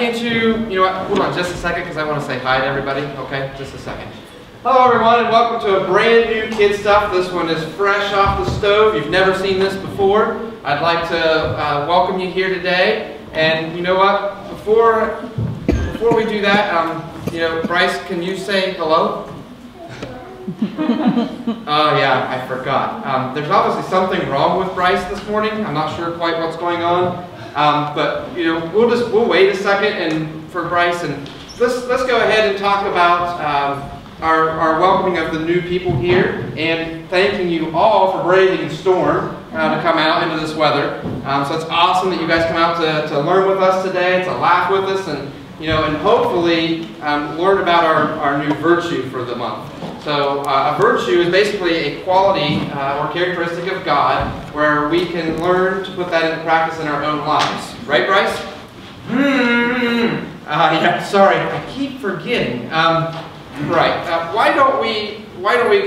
need to, you know what, hold on just a second because I want to say hi to everybody, okay? Just a second. Hello everyone and welcome to a brand new Kidstuf. This one is fresh off the stove. You've never seen this before. I'd like to welcome you here today. And you know what, before we do that, you know, Bryce, can you say hello? Oh yeah, I forgot. There's obviously something wrong with Bryce this morning. I'm not sure quite what's going on. But you know, we'll wait a second and for Bryce, and let's go ahead and talk about our welcoming of the new people here and thanking you all for braving the storm to come out into this weather. So it's awesome that you guys come out to learn with us today, to laugh with us, and you know, and hopefully learn about our new virtue for the month. So a virtue is basically a quality or characteristic of God where we can learn to put that into practice in our own lives. Right, Bryce? Yeah, sorry, I keep forgetting. Right. Why don't we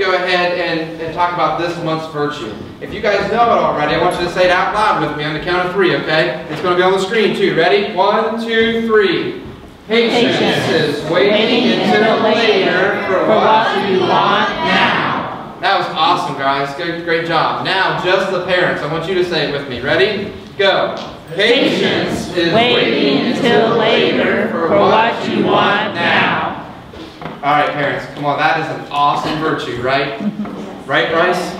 go ahead and talk about this month's virtue? If you guys know it already, I want you to say it out loud with me on the count of 3, okay? It's going to be on the screen too. Ready? 1, 2, 3. Patience is waiting until later for what you want now. That was awesome, guys. Great job. Now, just the parents. I want you to say it with me. Ready? Go. Patience is waiting until later for what you want now. All right, parents. Come on. That is an awesome virtue, right? Right, Bryce?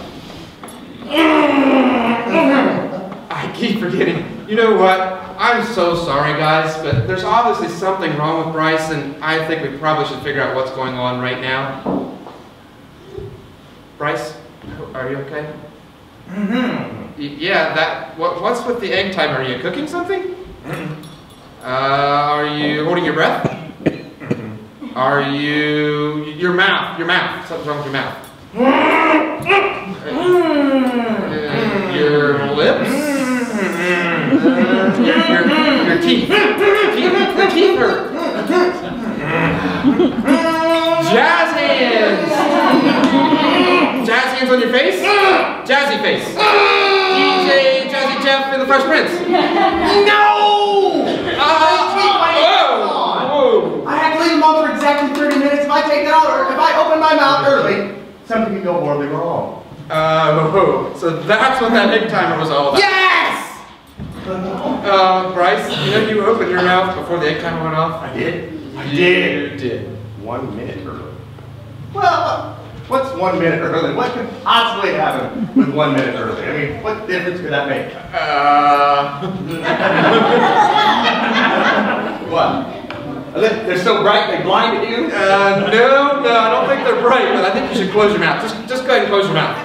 I keep forgetting. You know what? I'm so sorry, guys, but there's obviously something wrong with Bryce, and I think we probably should figure out what's going on right now. Bryce, are you okay? Yeah, what's with the egg timer? Are you cooking something? Are you holding your breath? Are you... Your mouth. Something's wrong with your mouth. Your lips? Your teeth. The teeth hurt. Jazz hands. Jazz hands on your face. Jazzy face. DJ Jazzy Jeff and the Fresh Prince. No! I have to leave them on for exactly 30 minutes. If I take that out or if I open my mouth early, something can go horribly wrong. So that's what that egg timer was all about. Yes! Bryce, you know you opened your mouth before the egg timer went off? I did. You did. 1 minute early. Well, what's 1 minute early? What could possibly happen with 1 minute early? I mean, what difference could that make? What? They're so bright they blinded you? No, I don't think they're bright, but I think you should close your mouth. Just go ahead and close your mouth.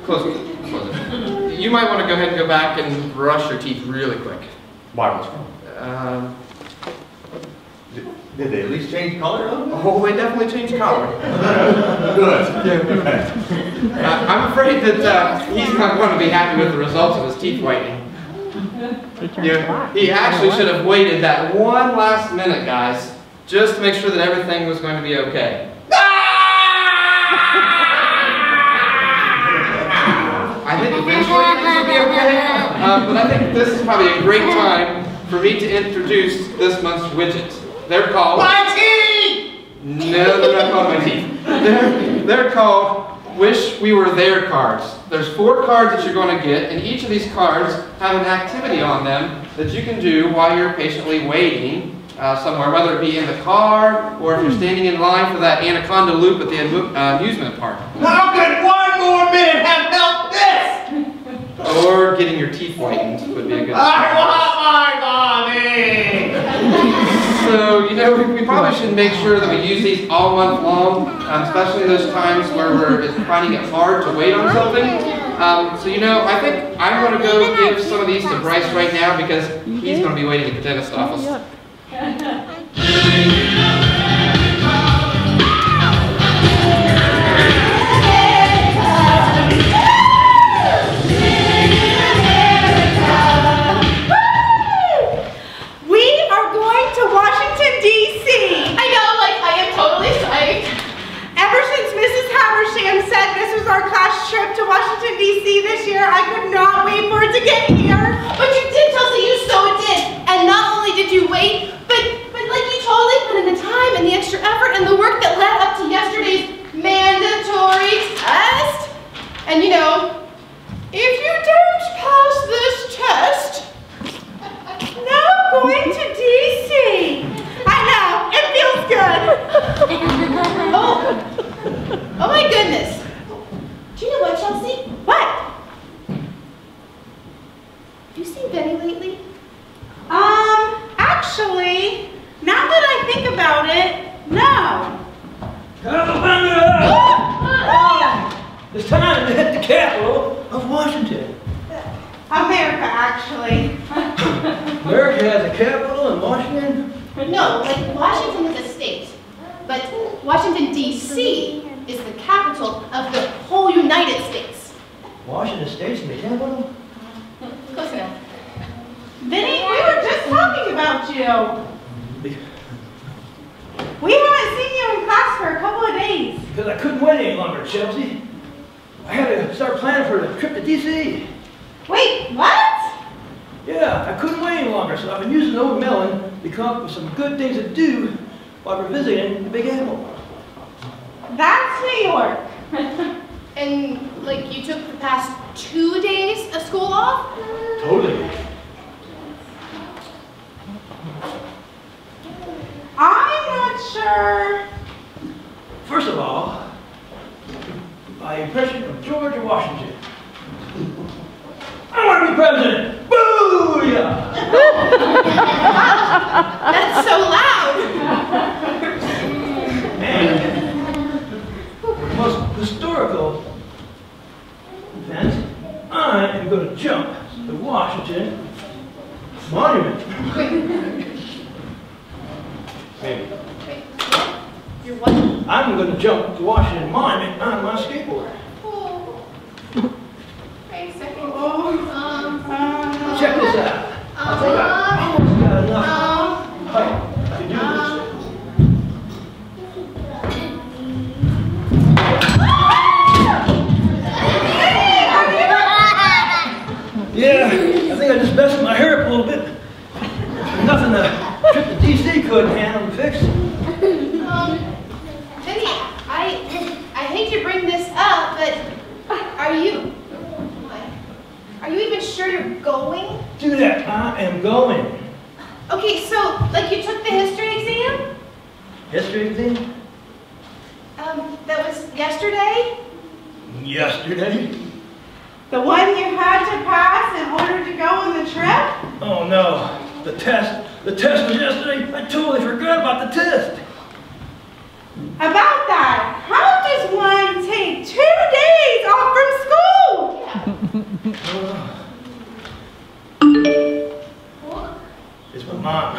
Close it. You might want to go ahead and go back and brush your teeth really quick. Why? What's wrong? Did they at least change color? Oh, they definitely changed color. Good. I'm afraid that he's not going to be happy with the results of his teeth whitening. Yeah, he actually should have waited that one last minute, guys, just to make sure that everything was going to be okay. I think eventually things will be okay, but I think this is probably a great time for me to introduce this month's widget. They're called... My teeth! No, they're not called my teeth. They're called Wish We Were There cards. There's 4 cards that you're going to get, and each of these cards have an activity on them that you can do while you're patiently waiting somewhere, whether it be in the car or if you're standing in line for that anaconda loop at the amusement park. How could 1 more minute have helped this? Or getting your teeth whitened would be a good I want my mommy! So, you know, we probably should make sure that we use these all month long, especially those times where we're finding it hard to wait on something. So, you know, I think I'm going to go give some of these to Bryce right now because he's going to be waiting at the dentist's office. Trip to Washington, D.C. this year. I could not wait for it to get here. But you did tell us that you so did. And not only did you wait, but and the extra effort and the work that led up to yesterday's mandatory test. And you know, if you don't pass this test, no going to DC. I know, it feels good. Oh my goodness. Do you know what, Chelsea? What? Have you seen Benny lately? Actually, now that I think about it, no. It's time to hit the capital of Washington. America, actually. America has a capital in Washington? No, like Washington is a state, but Washington, D.C. is the capital of the whole United States. Washington State's the capital? Close enough. Vinny, we were just talking about you. We haven't seen you in class for a couple of days. Because I couldn't wait any longer, Chelsea. I had to start planning for the trip to D.C. Wait, what? Yeah, I couldn't wait any longer, so I've been using the old melon to come up with some good things to do while we're visiting the Big Apple. That's New York. And, like, you took the past 2 days of school off? Totally. I'm not sure. First of all, my impression of George Washington. I want to be president! Booyah! That's so loud. And the most historical event, I am going to jump the Washington Monument. Maybe. Wait, you're what? I'm going to jump the Washington Monument on my skateboard. Oh. Wait a second. Check this out. I think I almost got enough height to do this. Yeah, I think I just messed my hair up a little bit. Nothing the trip to D.C. couldn't handle and fix. Vinny, I hate to bring this up, but are you even sure you're going? Do that. I am going. Okay, so, like, you took the history exam? History exam? That was yesterday? Yesterday? The one you had to pass in order to go on the trip? Oh no, the test was yesterday. I totally forgot about the test. About that, how does one take 2 days off from school? It's my mom.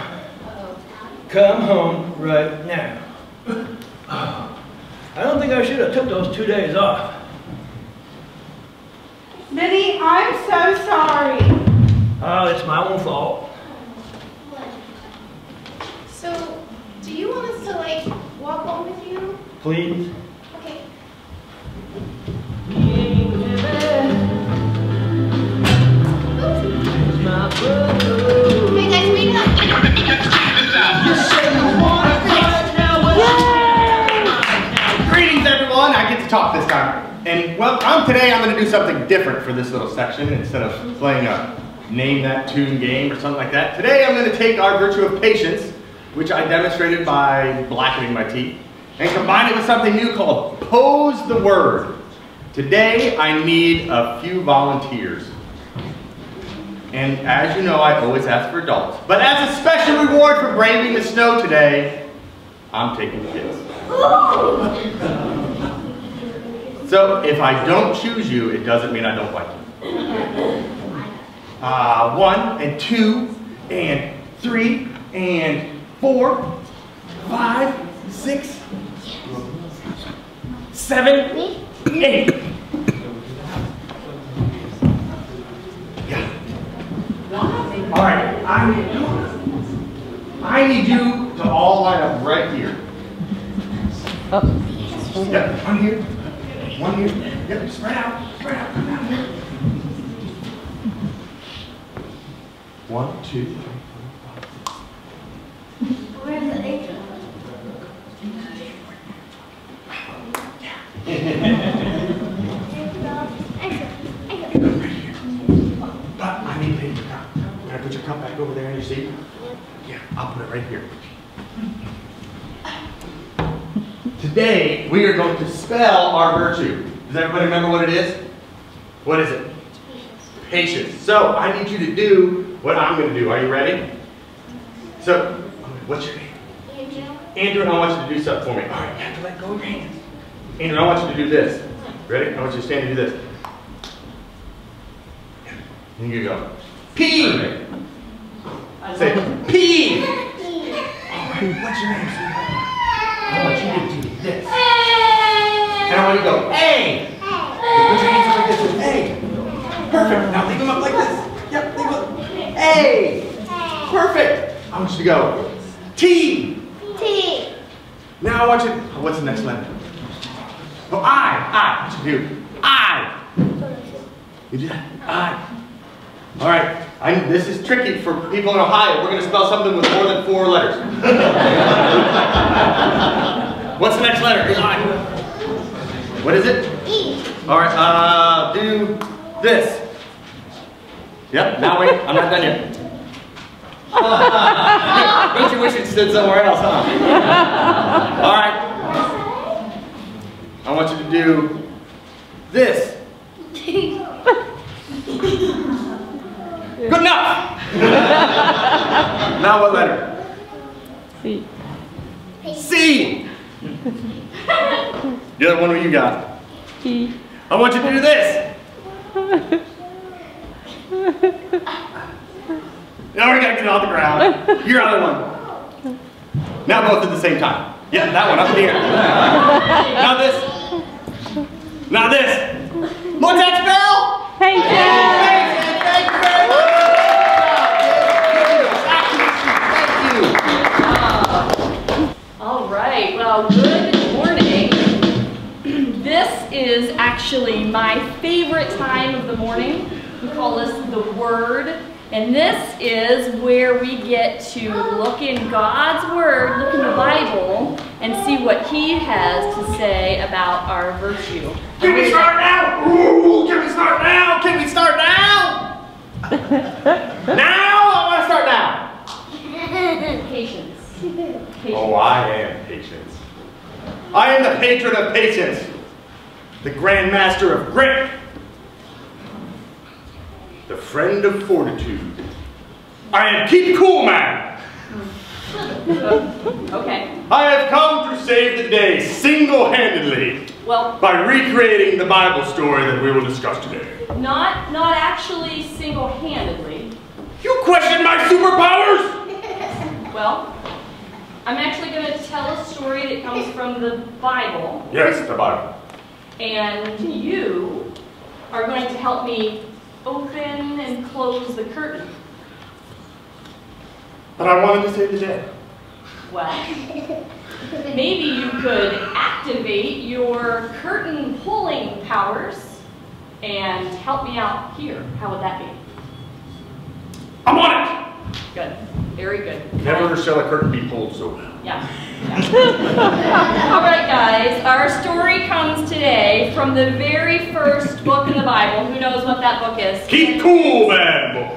Come home right now. I don't think I should have took those 2 days off. Vinny, I'm so sorry. Oh, it's my own fault. So, do you want us to, like, walk home with you? Please. Okay. Hey guys, wait up. Greetings, everyone. I get to talk this time. And, well, today I'm going to do something different for this little section. Instead of playing a name that tune game or something like that. Today I'm going to take our virtue of patience, which I demonstrated by blackening my teeth, and combine it with something new called Pose the Word. Today I need a few volunteers. And as you know, I always ask for adults. But as a special reward for braving the snow today, I'm taking kids. So if I don't choose you, it doesn't mean I don't like you. 1 and 2 and 3 and 4, 5, 6, 7, 8. Yeah. All right. I need you to all line up right here. Yep. One here. One here. Yep. Spread out. Spread out. Come down here. 1, 2, 3, 4, 5. Where's the angel? But I need paper cup. Can I put your cup back over there in your seat? Yeah, I'll put it right here. Today, we are going to spell our virtue. Does everybody remember what it is? What is it? Patience. So, I need you to do what I'm going to do. Are you ready? So, what's your name? Andrew, I want you to do something for me. All right, you have to let go of your hands. Andrew, I want you to do this. Ready? I want you to stand and do this. And you go. P. Say P. All right, what's your name, sweetheart? I want you to do this. And I want you to go A. Put your hands up like this. A. Perfect. Now leave them up like this. Yep, leave them up. A. Perfect. I want you to go T. T. Now I want you, what's the next letter? Oh, I. What you do? I. You do that? I. All right. This is tricky for people in Ohio. We're going to spell something with more than 4 letters. What's the next letter? I. What is it? E. All right. Do this. Yep. Now wait. I'm not done yet. Don't you wish it stood somewhere else, huh? All right. I want you to do this. Good enough. Now what letter? C. C. The other one what you got? E. I want you to do this. Now we gotta get it off the ground. Your other one. Now both at the same time. Yeah, that one up here. Now this. Now this. What's that spell? Patience. Thank you very much. Thank you. All right, well, good morning. This is actually my favorite time of the morning. We call this the Word. And this is where we get to look in God's Word, look in the Bible, and see what He has to say about our virtue. Can we start now? Ooh, can we start now? Can we start now? Now? I want to start now. Patience. Oh, I am patience. I am the patron of patience, the grand master of grit, the friend of fortitude. I am Keep Cool Man. Okay. I have come to save the day single-handedly by recreating the Bible story that we will discuss today. Not actually single-handedly. You question my superpowers? Well, I'm actually going to tell a story that comes from the Bible. Yes, the Bible. And you are going to help me open and close the curtain. But I wanted to save the day. Well, maybe you could activate your curtain pulling powers and help me out here. How would that be? I'm on it! Good. Very good. Never shall a curtain be pulled so well. Yeah. All right, guys. Our story comes today from the very first book in the Bible. Who knows what that book is? Keep Cool Man book.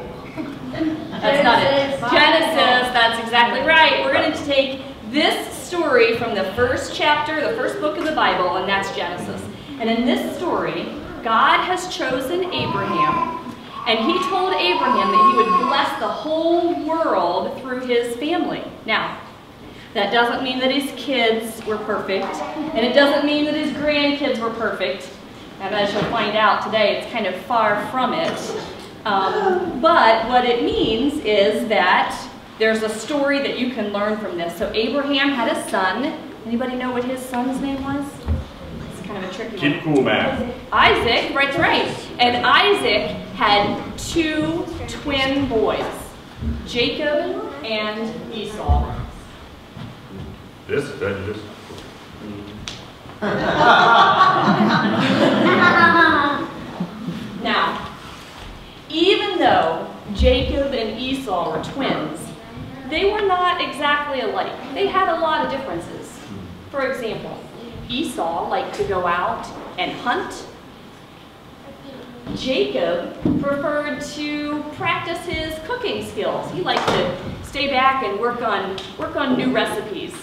That's not it. Genesis. That's exactly right. We're going to take this story from the first chapter, the first book of the Bible, and that's Genesis. And in this story, God has chosen Abraham, and He told Abraham that He would bless the whole world through his family. Now, that doesn't mean that his kids were perfect, and it doesn't mean that his grandkids were perfect. And as you'll find out today, it's kind of far from it. But what it means is that there's a story that you can learn from this. So Abraham had a son. Anybody know what his son's name was? It's kind of a tricky one. Keep Cool Man. Isaac, right, right. And Isaac had 2 twin boys, Jacob and Esau. This, that, this. Now, even though Jacob and Esau were twins, they were not exactly alike. They had a lot of differences. For example, Esau liked to go out and hunt. Jacob preferred to practice his cooking skills. He liked to stay back and work on new recipes.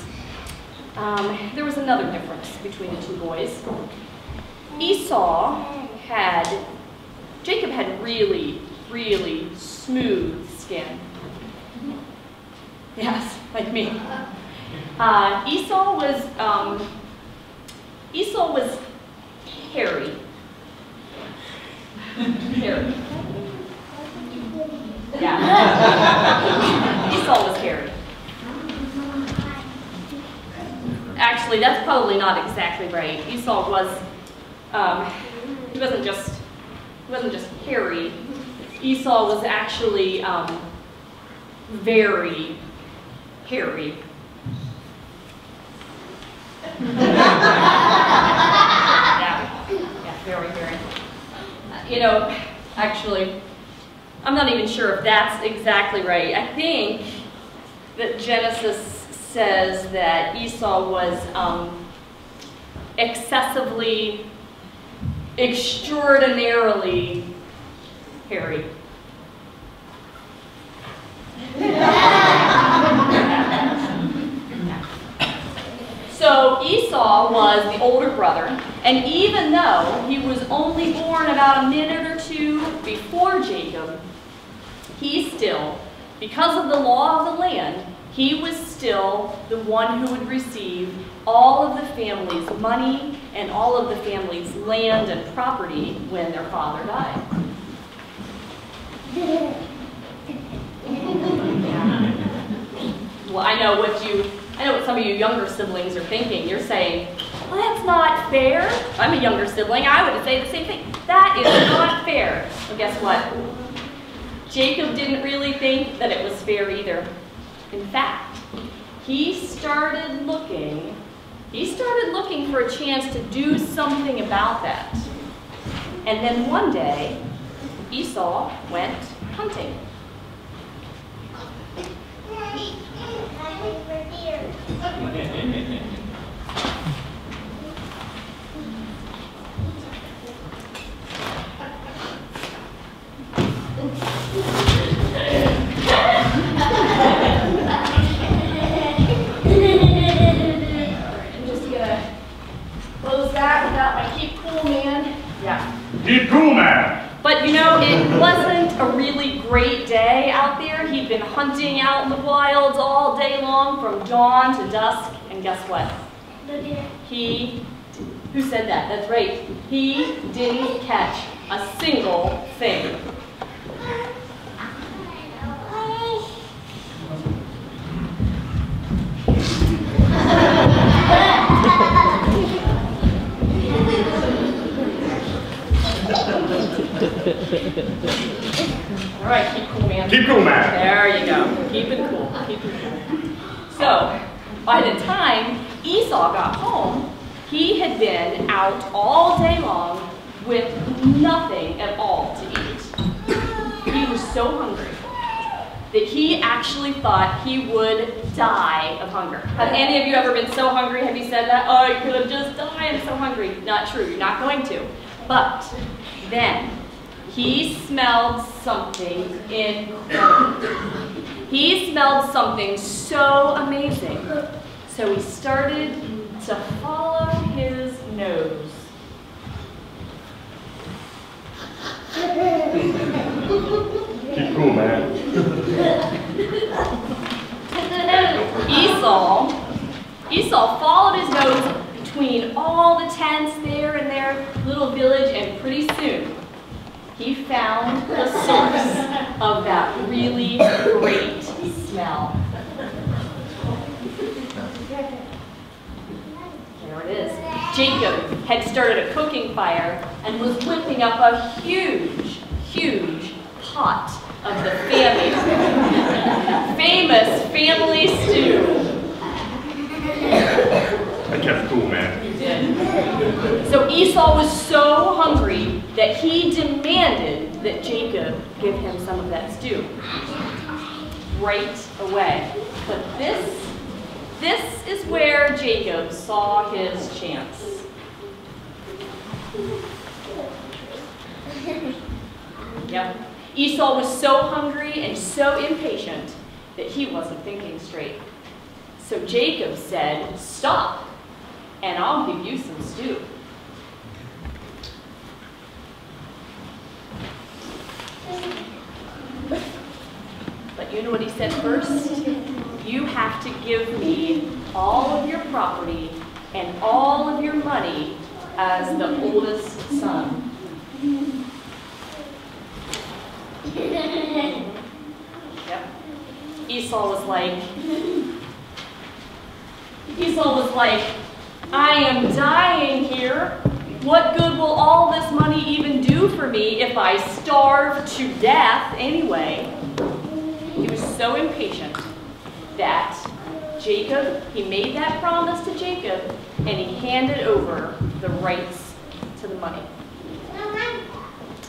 There was another difference between the two boys. Jacob had really, really smooth skin. Yes, like me. Esau was hairy. Hairy. Yeah. Esau was hairy. Actually, that's probably not exactly right. Esau was, he wasn't just hairy. Esau was actually very hairy. Yeah, very hairy. You know, actually, I'm not even sure if that's exactly right. I think that Genesis says that Esau was excessively, extraordinarily hairy. So Esau was the older brother, and even though he was only born about a minute or two before Jacob, he still, because of the law of the land, he was still the one who would receive all of the family's money and all of the family's land and property when their father died. Well, I know what some of you younger siblings are thinking. You're saying, well, that's not fair. I'm a younger sibling. I would say the same thing. That is not fair. Well, guess what? Jacob didn't really think that it was fair either. In fact, he started looking for a chance to do something about that. And then one day, Esau went hunting. Close that without my keep cool man. Yeah. Keep cool, man. But you know, it wasn't a really great day out there. He'd been hunting out in the wilds all day long from dawn to dusk. And guess what? Who said that? That's right. He didn't catch a single thing. All right, keep cool, man. Keep cool, man. There you go. Keep it cool. Keep it cool. So, by the time Esau got home, he had been out all day long with nothing at all to eat. He was so hungry that he actually thought he would die of hunger. Have any of you ever been so hungry? Have you said that? Oh, I could just die, I'm so hungry. Not true, you're not going to. But then he smelled something incredible. He smelled something so amazing. So he started to follow his nose. Keep cool, man. Esau followed his nose between all the tents there in their little village, and pretty soon he found the source of that really great smell. There it is. Jacob had started a cooking fire and was whipping up a huge, huge pot of the famous family stew. I kept cool, man. He did. So Esau was so hungry that he demanded that Jacob give him some of that stew right away. But this this is where Jacob saw his chance. Yep. Esau was so hungry and so impatient that he wasn't thinking straight. So Jacob said, "Stop, and I'll give you some stew." But you know what he said first? "You have to give me all of your property and all of your money as the oldest son." Yep. Esau was like, "I am dying here. What good will all this money even do for me if I starve to death anyway?" He was so impatient that Jacob, he made that promise to Jacob, and he handed over the rights to the money.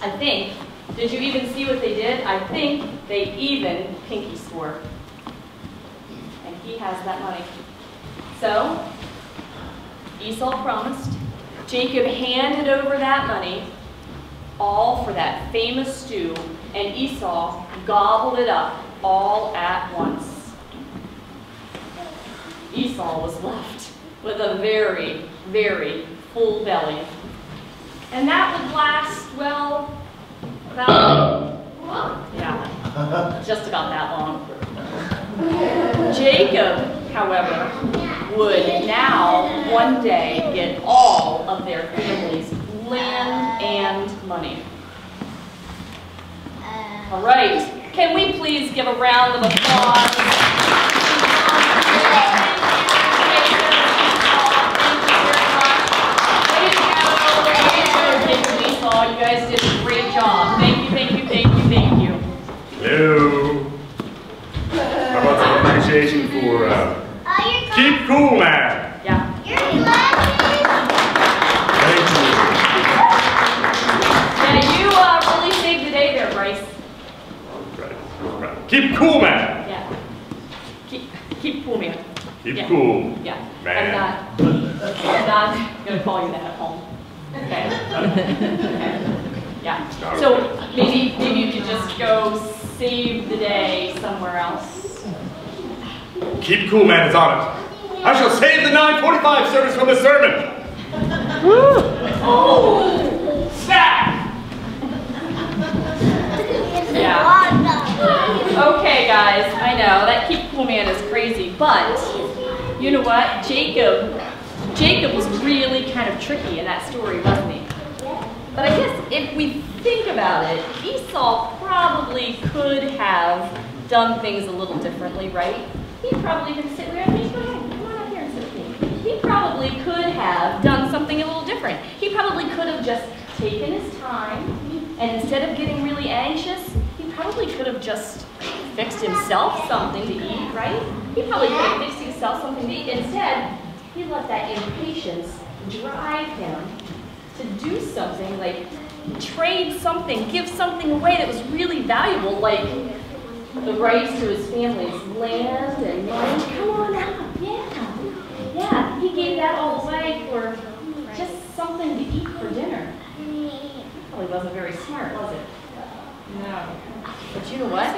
I think, did you even see what they did? I think they even pinky swore. And he has that money. So, Esau promised. Jacob handed over that money, all for that famous stew, and Esau gobbled it up all at once. Esau was left with a very, very full belly. And that would last, well, about, just about that long. Jacob, however, would now one day get all of their family's land and money. All right, can we please give a round of applause? You guys did a great job. Thank you, thank you, thank you, thank you. Hello. How about some appreciation for Keep Cool Man? Yeah. Thank Yeah, you really saved the day there, Bryce. you. Right. Keep Cool Man. Yeah. Keep cool, man. Keep Yeah. cool. Yeah. Man. I'm not gonna call you that at home. Okay. Okay. Yeah. So maybe you could just go save the day somewhere else. Keep Cool Man is on it. I shall save the 9:45 service from the sermon. Oh! Snap! Yeah. Okay, guys. I know that Keep Cool Man is crazy, but you know what? Jacob was really kind of tricky in that story, wasn't he? But I guess if we think about it, Esau probably could have done things a little differently, right? He probably could sit around me. Come on up here and sit with me. He probably could have done something a little different. He probably could have just taken his time, and instead of getting really anxious, he probably could have just fixed himself something to eat, right? He probably could have fixed himself something to eat. Instead, he let that impatience drive him to do something, like trade something, give something away that was really valuable, like the rights to his family's land and money. Come on up, yeah. He gave that all away for just something to eat for dinner. Probably wasn't very smart, was it? No. But you know what?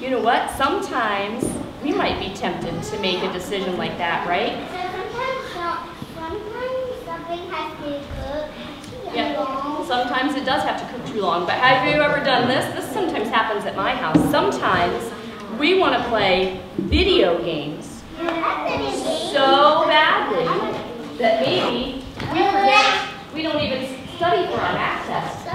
You know what? Sometimes we might be tempted to make a decision like that, right? Sometimes something has to cook. Yeah. Sometimes it does have to cook too long, but have you ever done this? This sometimes happens at my house. Sometimes we want to play video games so badly that maybe we forget we don't even study for our math test.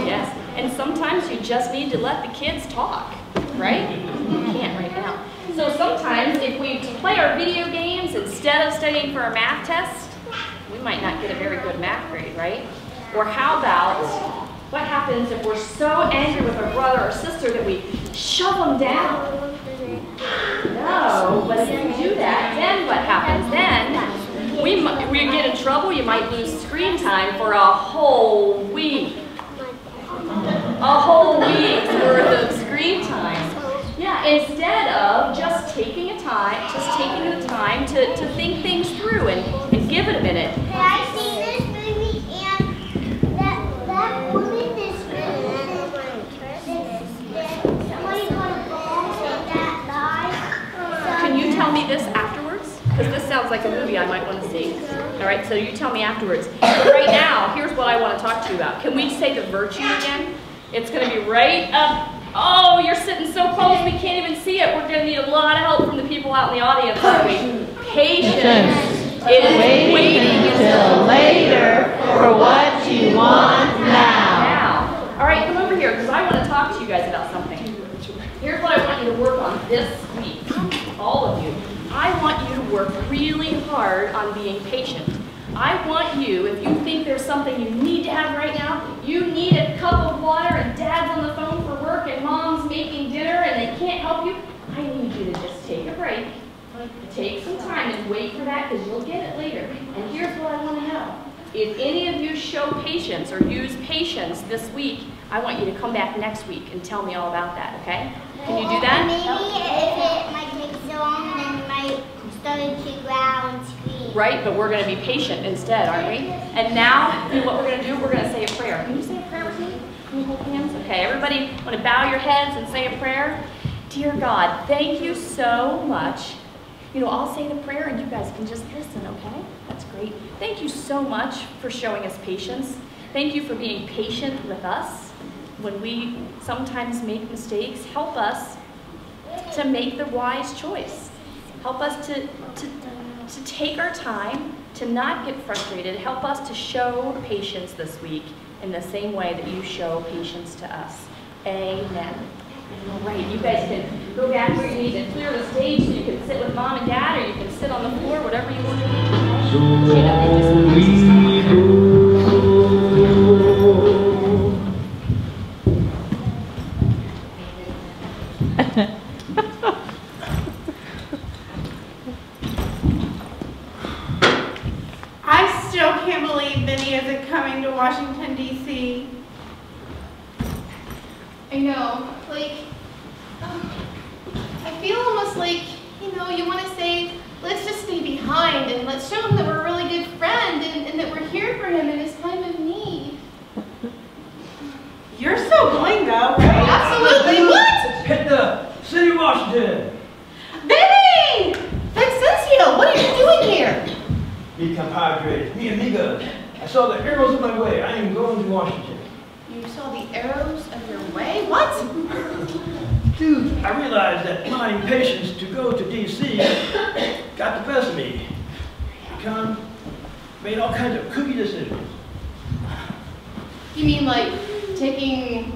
Yes, and sometimes you just need to let the kids talk, right? You can't right now. So sometimes if we play our video games instead of studying for our math test, we might not get a very good math grade, right? Or how about, what happens if we're so angry with our brother or sister that we shove them down? No, but if you do that, then what happens? Then we get in trouble. You might lose screen time for a whole week. a whole week's worth of screen time. Yeah, instead of just taking the time to think things through and give it a minute. Hey, I seen this movie and that woman is somebody got a bomb and that died. Can you tell me this afterwards? Because this sounds like a movie I might want to see. All right, so you tell me afterwards. But right now, here's what I want to talk to you about. Can we say the virtue again? It's going to be right up. Oh, you're sitting so close we can't even see it. We're going to need a lot of help from the people out in the audience, aren't we? Patience is waiting until later for what you want now. All right, come over here because I want to talk to you guys about something. Here's what I want you to work on this week, all of you. I want you to work really hard on being patient. I want you, if you think there's something you need to have right now, you need a cup of water and dad's on the phone for work and mom's making dinner and they can't help you, I need you to just take a break, take some time and wait for that because you'll get it later. And here's what I want to know. If any of you show patience or use patience this week, I want you to come back next week and tell me all about that, okay? Can you do that? Maybe if it might take so long, then you might start to growl and scream. Right, but we're going to be patient instead, aren't we? And now, what we're going to do, we're going to say a prayer. Can you say a prayer with me? Can you hold hands? Okay, everybody want to bow your heads and say a prayer? Dear God, thank you so much. I'll say the prayer and you guys can just listen, okay? That's great. Thank you so much for showing us patience. Thank you for being patient with us. When we sometimes make mistakes, help us to make the wise choice. Help us to take our time, to not get frustrated. Help us to show patience this week in the same way that you show patience to us. Amen. All right, you guys can go back where you need to clear the stage so you can sit with mom and dad, or you can sit on the floor, whatever you want to do. I still can't believe Vinny isn't coming to Washington, D.C. I know, I feel almost like, you want to say, let's just stay behind and let's show him that we're a really good friend and that we're here for him in his time of need. You're so going though, right? Absolutely. What? Hit the city of Washington. Vinny! Vincencio, what are you doing here? Mi compadre, mi amiga. I saw the arrows of my way. I am going to Washington. You saw the arrows of your way? What? Dude, I realized that my impatience to go to D.C. got the best of me. Made all kinds of kooky decisions. You mean like taking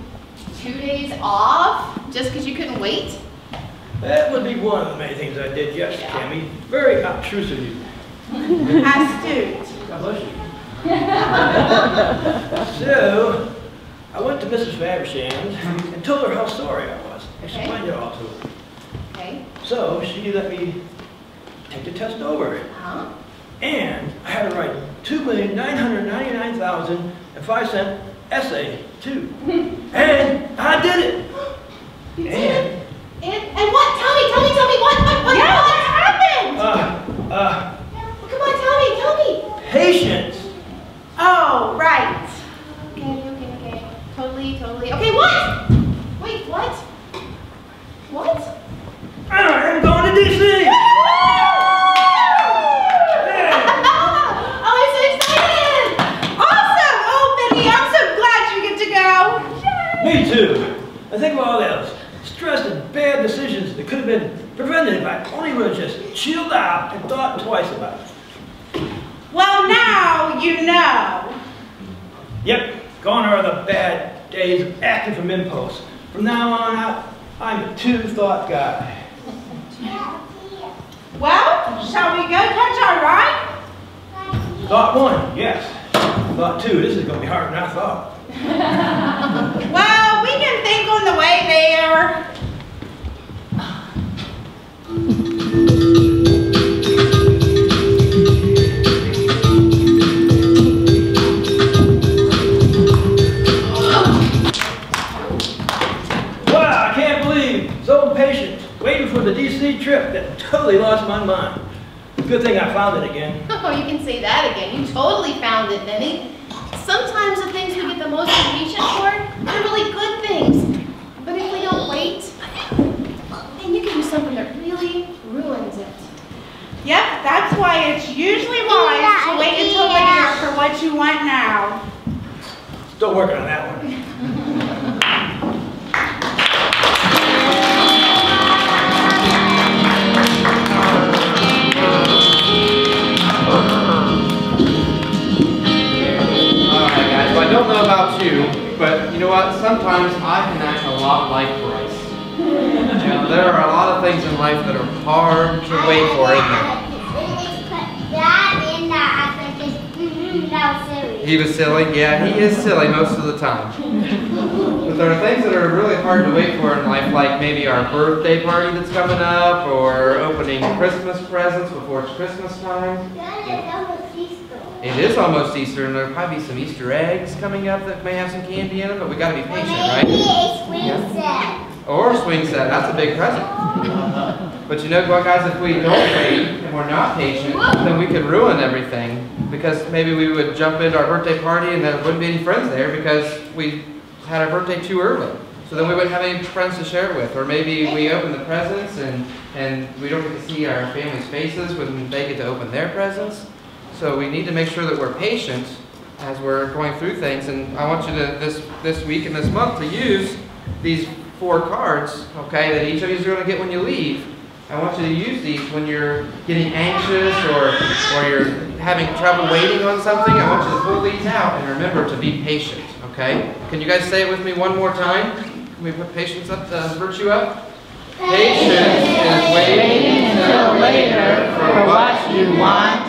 2 days off just because you couldn't wait? That would be one of the many things I did, yes, Tammy. Very obtrusive of you. Astute. God bless you. So, I went to Mrs. Faversham's and told her how sorry I was. Explained it all to her. Okay. So, she let me take the test over. Uh-huh. And I had to write 2,999,005 essay, too. And I did it! You did? And what? Tell me, what happened? Come on, tell me. Patience! Oh, right. Okay. Totally. Okay, what? Wait, what? What? I'm going to D.C.! Oh, I'm so excited! Awesome! Oh, Benny, I'm so glad you get to go. Yay! Me too. I think of all those stress and bad decisions that could have been prevented if I only would have just chilled out and thought twice about it. Well, now you know. Yep, gone are the bad days of acting from impulse. From now on out, I'm a two-thought guy. Well, shall we go catch our ride? Thought one, yes. Thought two, this is going to be harder than I thought. Well, we can think on the way there. totally lost my mind. Good thing I found it again. Oh, you can say that again. You totally found it, Benny. Sometimes the things we get the most impatient for are really good things. But if we don't wait, then you can do something that really ruins it. Yep, that's why it's usually wise to wait until later for what you want now. Still working on that one. Alright guys, well I don't know about you, but you know what? Sometimes I can act a lot like Bryce. You know, there are a lot of things in life that are hard to wait for, isn't there? He was silly? Yeah, he is silly most of the time. But there are things that are really hard to wait for in life, like maybe our birthday party that's coming up, or opening Christmas presents before it's Christmas time. It is almost Easter, and there'll probably be some Easter eggs coming up that may have some candy in them, but we got to be patient, right? Or a swing set. That's a big present. But you know what, guys? If we don't wait and we're not patient, then we could ruin everything. Because maybe we would jump into our birthday party and there wouldn't be any friends there because we had our birthday too early. So then we wouldn't have any friends to share it with. Or maybe we open the presents and we don't get to see our family's faces when they get to open their presents. So we need to make sure that we're patient as we're going through things. And I want you to, this week and this month, to use these 4 cards, okay, that each of you is going to get when you leave. I want you to use these when you're getting anxious or you're having trouble waiting on something. I want you to pull these out and remember to be patient, okay? Can you guys say it with me one more time? Can we put patience up, virtue up? Patience is waiting until later for what you want